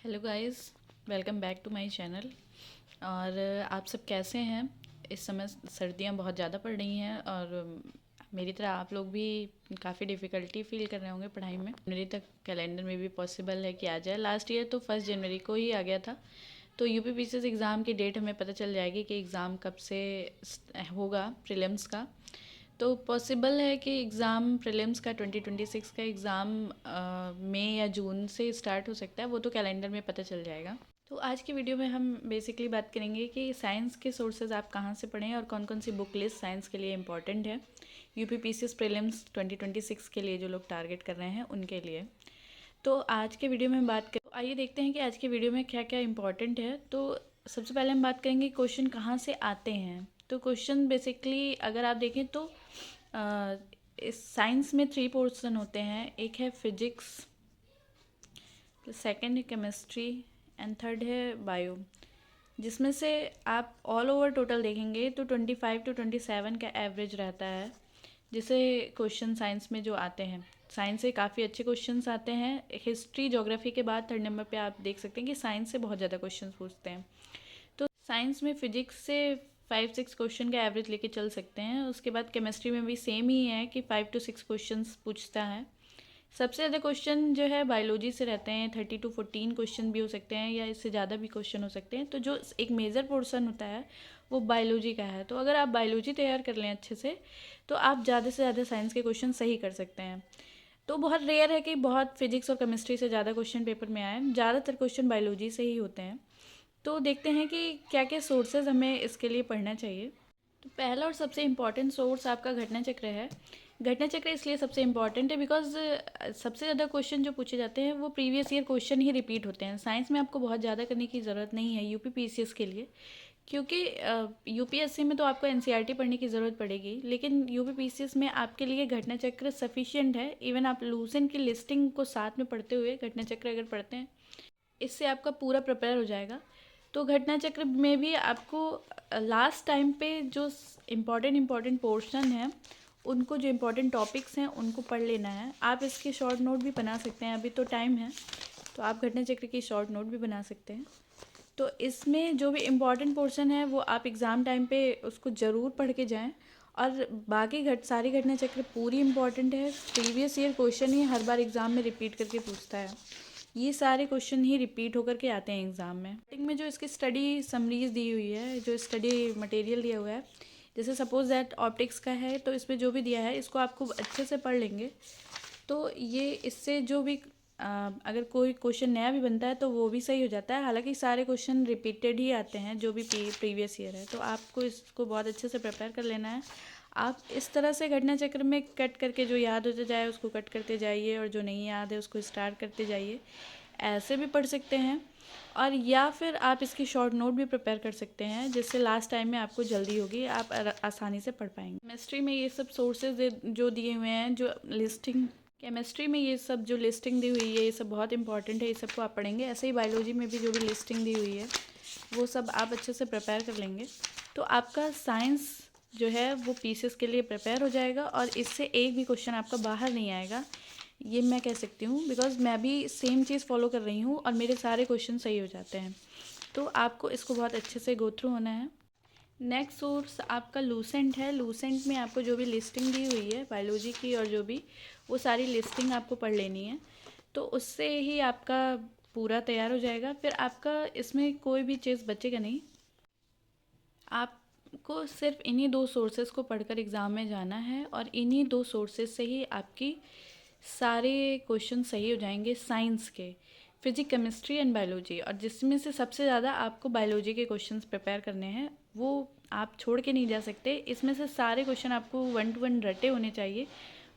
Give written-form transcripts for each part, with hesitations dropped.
Hello guys, welcome back to my channel. और आप सब कैसे हैं? इस समय सर्दियां बहुत ज़्यादा पड़ रही हैं और मेरी तरह आप लोग भी काफ़ी डिफ़िकल्टी फील कर रहे होंगे पढ़ाई में। जनवरी तक कैलेंडर में भी पॉसिबल है कि आ जाए। लास्ट ईयर तो 1 जनवरी को ही आ गया था। तो यूपीपीसीएस एग्ज़ाम की डेट हमें पता चल जाएगी कि एग्ज़ाम कब से होगा प्रीलिम्स का। तो पॉसिबल है कि एग्ज़ाम प्रीलिम्स का 2026 का एग्ज़ाम मई या जून से स्टार्ट हो सकता है। वो तो कैलेंडर में पता चल जाएगा। तो आज की वीडियो में हम बेसिकली बात करेंगे कि साइंस के सोर्सेज आप कहाँ से पढ़ें और कौन कौन सी बुक लिस्ट साइंस के लिए इंपॉर्टेंट है यूपीपीसीएस प्रीलिम्स 2026 के लिए जो लोग टारगेट कर रहे हैं उनके लिए। तो आज के वीडियो में हम बात करें, तो आइए देखते हैं कि आज के वीडियो में क्या क्या इंपॉर्टेंट है। तो सबसे पहले हम बात करेंगे क्वेश्चन कहाँ से आते हैं। तो क्वेश्चन बेसिकली अगर आप देखें तो इस साइंस में 3 पोर्शन होते हैं। एक है फिजिक्स, सेकंड है केमिस्ट्री एंड थर्ड है बायो। जिसमें से आप ऑल ओवर टोटल देखेंगे तो 25 to 27 का एवरेज रहता है जिसे क्वेश्चन साइंस में जो आते हैं। साइंस से काफ़ी अच्छे क्वेश्चंस आते हैं। हिस्ट्री ज्योग्राफी के बाद थर्ड नंबर पे आप देख सकते हैं कि साइंस से बहुत ज़्यादा क्वेश्चंस पूछते हैं। तो साइंस में फिजिक्स से 5-6 क्वेश्चन का एवरेज लेके चल सकते हैं। उसके बाद केमिस्ट्री में भी सेम ही है कि 5 to 6 क्वेश्चंस पूछता है। सबसे ज़्यादा क्वेश्चन जो है बायोलॉजी से रहते हैं। 30 to 14 क्वेश्चन भी हो सकते हैं या इससे ज़्यादा भी क्वेश्चन हो सकते हैं। तो जो एक मेजर पोर्शन होता है वो बायोलॉजी का है। तो अगर आप बायोलॉजी तैयार कर लें अच्छे से तो आप ज़्यादा से ज़्यादा साइंस के क्वेश्चन सही कर सकते हैं। तो बहुत रेयर है कि बहुत फिजिक्स और केमिस्ट्री से ज़्यादा क्वेश्चन पेपर में आए। ज़्यादातर क्वेश्चन बायोलॉजी से ही होते हैं। तो देखते हैं कि क्या क्या सोर्सेज हमें इसके लिए पढ़ना चाहिए। तो पहला और सबसे इम्पॉर्टेंट सोर्स आपका घटना चक्र है। घटना चक्र इसलिए सबसे इम्पॉर्टेंट है बिकॉज सबसे ज़्यादा क्वेश्चन जो पूछे जाते हैं वो प्रीवियस ईयर क्वेश्चन ही रिपीट होते हैं। साइंस में आपको बहुत ज़्यादा करने की ज़रूरत नहीं है यूपीपीसीएस के लिए, क्योंकि यूपीएससी में तो आपको एनसीईआरटी पढ़ने की ज़रूरत पड़ेगी, लेकिन यूपीपीसीएस में आपके लिए घटना चक्र सफिशिएंट है। इवन आप लूसेंट की लिस्टिंग को साथ में पढ़ते हुए घटना चक्र अगर पढ़ते हैं, इससे आपका पूरा प्रिपेयर हो जाएगा। तो घटना चक्र में भी आपको लास्ट टाइम पे जो इम्पॉर्टेंट पोर्शन है उनको, जो इम्पोर्टेंट टॉपिक्स हैं उनको पढ़ लेना है। आप इसके शॉर्ट नोट भी बना सकते हैं, अभी तो टाइम है तो आप घटना चक्र की शॉर्ट नोट भी बना सकते हैं। तो इसमें जो भी इम्पॉर्टेंट पोर्शन है वो आप एग्ज़ाम टाइम पे उसको ज़रूर पढ़ के जाएं। और बाकी सारी घटना चक्र पूरी इम्पॉर्टेंट है। प्रीवियस ईयर क्वेश्चन ही हर बार एग्ज़ाम में रिपीट करके पूछता है। ये सारे क्वेश्चन ही रिपीट होकर के आते हैं एग्ज़ाम में। स्टार्टिंग में जो इसकी स्टडी समरीज दी हुई है, जो स्टडी मटेरियल दिया हुआ है, जैसे सपोज दैट ऑप्टिक्स का है तो इसमें जो भी दिया है इसको आप खूब अच्छे से पढ़ लेंगे तो ये इससे जो भी अगर कोई क्वेश्चन नया भी बनता है तो वो भी सही हो जाता है। हालांकि सारे क्वेश्चन रिपीटेड ही आते हैं जो भी प्रीवियस ईयर है, तो आपको इसको बहुत अच्छे से प्रिपेयर कर लेना है। आप इस तरह से घटना चक्र में कट करके जो याद होता जाए उसको कट करते जाइए और जो नहीं याद है उसको स्टार्ट करते जाइए। ऐसे भी पढ़ सकते हैं और या फिर आप इसकी शॉर्ट नोट भी प्रिपेयर कर सकते हैं जिससे लास्ट टाइम में आपको जल्दी होगी, आप आसानी से पढ़ पाएंगे। केमिस्ट्री में ये सब सोर्सेज जो दिए हुए हैं, जो लिस्टिंग, केमिस्ट्री में ये सब जो लिस्टिंग दी हुई है ये सब बहुत इंपॉर्टेंट है, ये सबको आप पढ़ेंगे। ऐसे ही बायोलॉजी में भी जो भी लिस्टिंग दी हुई है वो सब आप अच्छे से प्रिपेयर कर लेंगे तो आपका साइंस जो है वो पीसीएस के लिए प्रिपेयर हो जाएगा और इससे एक भी क्वेश्चन आपका बाहर नहीं आएगा, ये मैं कह सकती हूँ। बिकॉज मैं भी सेम चीज़ फॉलो कर रही हूँ और मेरे सारे क्वेश्चन सही हो जाते हैं। तो आपको इसको बहुत अच्छे से गो थ्रू होना है। नेक्स्ट सोर्स आपका लूसेंट है। लूसेंट में आपको जो भी लिस्टिंग दी हुई है बायोलॉजी की और जो भी, वो सारी लिस्टिंग आपको पढ़ लेनी है तो उससे ही आपका पूरा तैयार हो जाएगा। फिर आपका इसमें कोई भी चीज़ बचेगा नहीं। आपको सिर्फ इन्हीं 2 सोर्सेज को पढ़कर एग्ज़ाम में जाना है और इन्हीं 2 सोर्सेज से ही आपकी सारे क्वेश्चन सही हो जाएंगे साइंस के, फिजिक्स केमिस्ट्री एंड बायोलॉजी। और जिसमें से सबसे ज़्यादा आपको बायोलॉजी के क्वेश्चंस प्रिपेयर करने हैं, वो आप छोड़ के नहीं जा सकते। इसमें से सारे क्वेश्चन आपको 1 to 1 रटे होने चाहिए,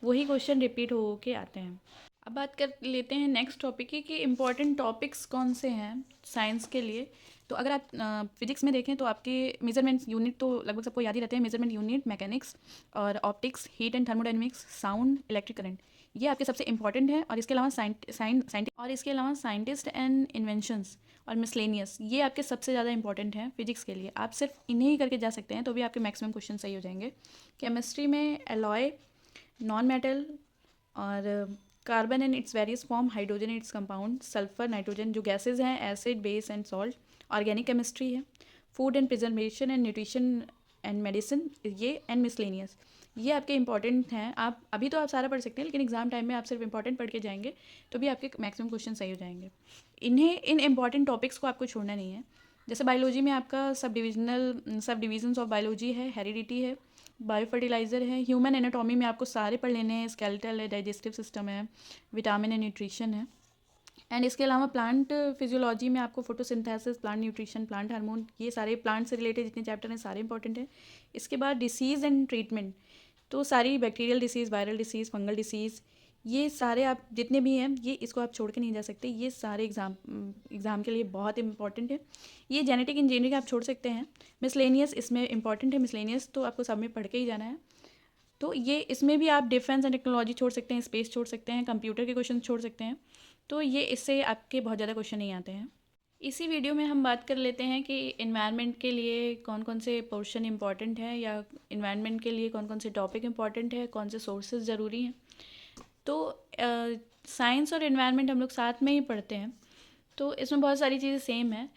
वही क्वेश्चन रिपीट हो के आते हैं। अब बात कर लेते हैं नेक्स्ट टॉपिक की कि इम्पॉर्टेंट टॉपिक्स कौन से हैं साइंस के लिए। तो अगर आप फिजिक्स में देखें तो आपके मेजरमेंट यूनिट तो लगभग सबको याद ही रहते हैं। मेजरमेंट यूनिट, मैकेनिक्स और optics, heat and thermodynamics, sound, electric current, ये आपके सबसे इंपॉर्टेंट है। और इसके अलावा साइंटिस्ट एंड इन्वेंशंस और मिसलेनियस, ये आपके सबसे ज़्यादा इंपॉर्टेंट हैं फिजिक्स के लिए। आप सिर्फ इन्हें ही करके जा सकते हैं तो भी आपके मैक्सिमम क्वेश्चन सही हो जाएंगे। केमिस्ट्री में एलॉय, नॉन मेटल और carbon and its various form, hydrogen and its compound, sulphur, nitrogen जो गैसेज हैं, acid, base and salt, organic chemistry है, food and preservation and nutrition and medicine, ये and miscellaneous, ये आपके important हैं। आप अभी तो आप सारा पढ़ सकते हैं, लेकिन एग्जाम टाइम में आप सिर्फ इंपॉर्टेंट पढ़ के जाएंगे तो भी आपके मैक्सिमम क्वेश्चन सही हो जाएंगे। इन इंपॉर्टेंट टॉपिक्स को आपको छोड़ना नहीं है। जैसे बायोलॉजी में आपका सब डिविजन्स ऑफ बायोलॉजी है, हेरिडिटी है, बायो फर्टिलाइज़र है, ह्यूमन एनाटॉमी में आपको सारे पढ़ लेने हैं, स्केलेटल है, डाइजेस्टिव सिस्टम है, विटामिन एंड न्यूट्रिशन है। एंड इसके अलावा प्लांट फिजियोलॉजी में आपको photosynthesis, plant nutrition, plant hormone, ये सारे प्लांट से रिलेटेड जितने चैप्टर हैं सारे इंपॉर्टेंट हैं। इसके बाद डिसीज़ एंड ट्रीटमेंट, तो सारी bacterial disease, viral disease, fungal disease, ये सारे आप जितने भी हैं ये इसको आप छोड़ के नहीं जा सकते, ये सारे एग्ज़ाम के लिए बहुत इंपॉर्टेंट है। ये जेनेटिक इंजीनियरिंग आप छोड़ सकते हैं। मिसलेनियस इसमें इंपॉर्टेंट है, मिसलेनियस तो आपको सब में पढ़ के ही जाना है। तो ये इसमें भी आप डिफेंस एंड टेक्नोलॉजी छोड़ सकते हैं, स्पेस छोड़ सकते हैं, कंप्यूटर के क्वेश्चन छोड़ सकते हैं। तो ये इससे आपके बहुत ज़्यादा क्वेश्चन नहीं आते हैं। इसी वीडियो में हम बात कर लेते हैं कि इन्वायरमेंट के लिए कौन कौन से पोर्शन इंपॉर्टेंट है, या इन्वायरमेंट के लिए कौन कौन से टॉपिक इंपॉर्टेंट है, कौन से सोर्सेज ज़रूरी हैं। तो साइंस और इन्वायरमेंट हम लोग साथ में ही पढ़ते हैं, तो इसमें बहुत सारी चीज़ें सेम है।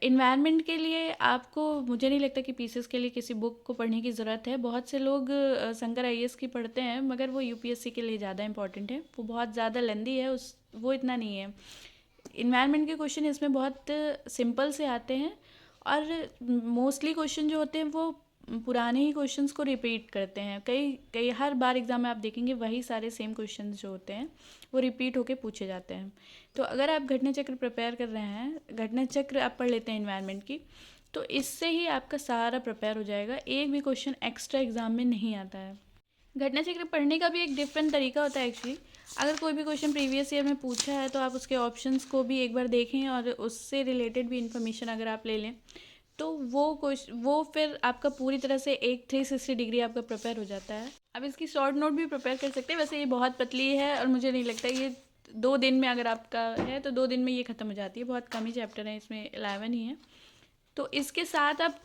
इन्वायरमेंट के लिए आपको, मुझे नहीं लगता कि पीसीएस के लिए किसी बुक को पढ़ने की ज़रूरत है। बहुत से लोग शंकर आईएएस की पढ़ते हैं, मगर वो यूपीएससी के लिए ज़्यादा इंपॉर्टेंट है, वो बहुत ज़्यादा लेंदी है, वो इतना नहीं है। इन्वायरमेंट के क्वेश्चन इसमें बहुत सिंपल से आते हैं, और मोस्टली क्वेश्चन जो होते हैं वो पुराने ही क्वेश्चंस को रिपीट करते हैं। कई हर बार एग्ज़ाम में आप देखेंगे वही सारे सेम क्वेश्चंस जो होते हैं वो रिपीट होके पूछे जाते हैं। तो अगर आप घटना चक्र प्रिपेयर कर रहे हैं, घटना चक्र आप पढ़ लेते हैं इन्वायरमेंट की, तो इससे ही आपका सारा प्रिपेयर हो जाएगा, एक भी क्वेश्चन एक्स्ट्रा एग्ज़ाम में नहीं आता है। घटना चक्र पढ़ने का भी एक डिफरेंट तरीका होता है एक्चुअली। अगर कोई भी क्वेश्चन प्रीवियस ईयर में पूछा है तो आप उसके ऑप्शंस को भी एक बार देखें, और उससे रिलेटेड भी इन्फॉर्मेशन अगर आप ले लें तो वो फिर आपका पूरी तरह से एक 360 डिग्री आपका प्रिपेयर हो जाता है। अब इसकी शॉर्ट नोट भी प्रिपेयर कर सकते हैं। वैसे ये बहुत पतली है, और मुझे नहीं लगता ये 2 दिन में, अगर आपका है तो 2 दिन में ये ख़त्म हो जाती है। बहुत कम ही चैप्टर हैं इसमें, 11 ही हैं। तो इसके साथ आप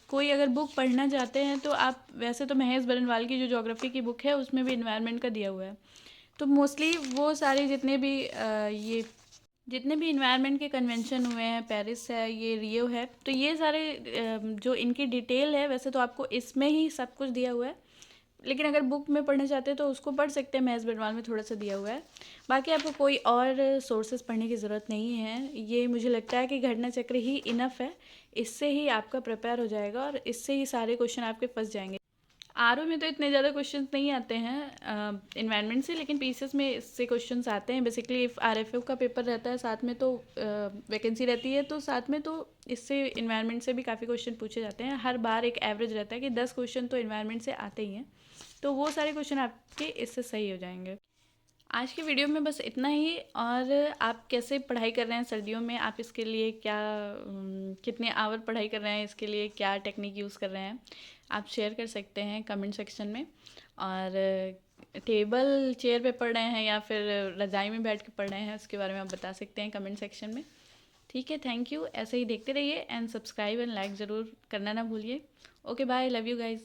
कोई अगर बुक पढ़ना चाहते हैं तो आप, वैसे तो महेश बरनवाल की जो ज्योग्राफी की बुक है उसमें भी इन्वायरमेंट का दिया हुआ है। तो मोस्टली वो सारे जितने भी इन्वायरमेंट के कन्वेंशन हुए हैं, पेरिस है, ये रियो है, तो ये सारे जो इनकी डिटेल है, वैसे तो आपको इसमें ही सब कुछ दिया हुआ है, लेकिन अगर बुक में पढ़ना चाहते हैं तो उसको पढ़ सकते हैं, महेश बरनवाल में थोड़ा सा दिया हुआ है। बाकी आपको कोई और सोर्सेज पढ़ने की ज़रूरत नहीं है। ये मुझे लगता है कि घटना चक्र ही इनफ है, इससे ही आपका प्रिपेयर हो जाएगा, और इससे ही सारे क्वेश्चन आपके फंस जाएंगे। आरओ में तो इतने ज़्यादा क्वेश्चंस नहीं आते हैं इन्वायरमेंट से, लेकिन पीसीएस में इससे क्वेश्चंस आते हैं। बेसिकली आरएफएफ का पेपर रहता है साथ में, तो वैकेंसी रहती है, तो साथ में तो इससे इन्वायरमेंट से भी काफ़ी क्वेश्चन पूछे जाते हैं। हर बार एक एवरेज रहता है कि 10 क्वेश्चन तो इन्वायरमेंट से आते ही हैं, तो वो सारे क्वेश्चन आपके इससे सही हो जाएंगे। आज की वीडियो में बस इतना ही। और आप कैसे पढ़ाई कर रहे हैं सर्दियों में, आप इसके लिए कितने आवर पढ़ाई कर रहे हैं, इसके लिए क्या टेक्निक यूज़ कर रहे हैं, आप शेयर कर सकते हैं कमेंट सेक्शन में। और टेबल चेयर पे पढ़ रहे हैं या फिर रज़ाई में बैठ के पढ़ रहे हैं, उसके बारे में आप बता सकते हैं कमेंट सेक्शन में। ठीक है, थैंक यू। ऐसे ही देखते रहिए, एंड सब्सक्राइब एंड लाइक ज़रूर करना ना भूलिए। Okay bye, love you guys.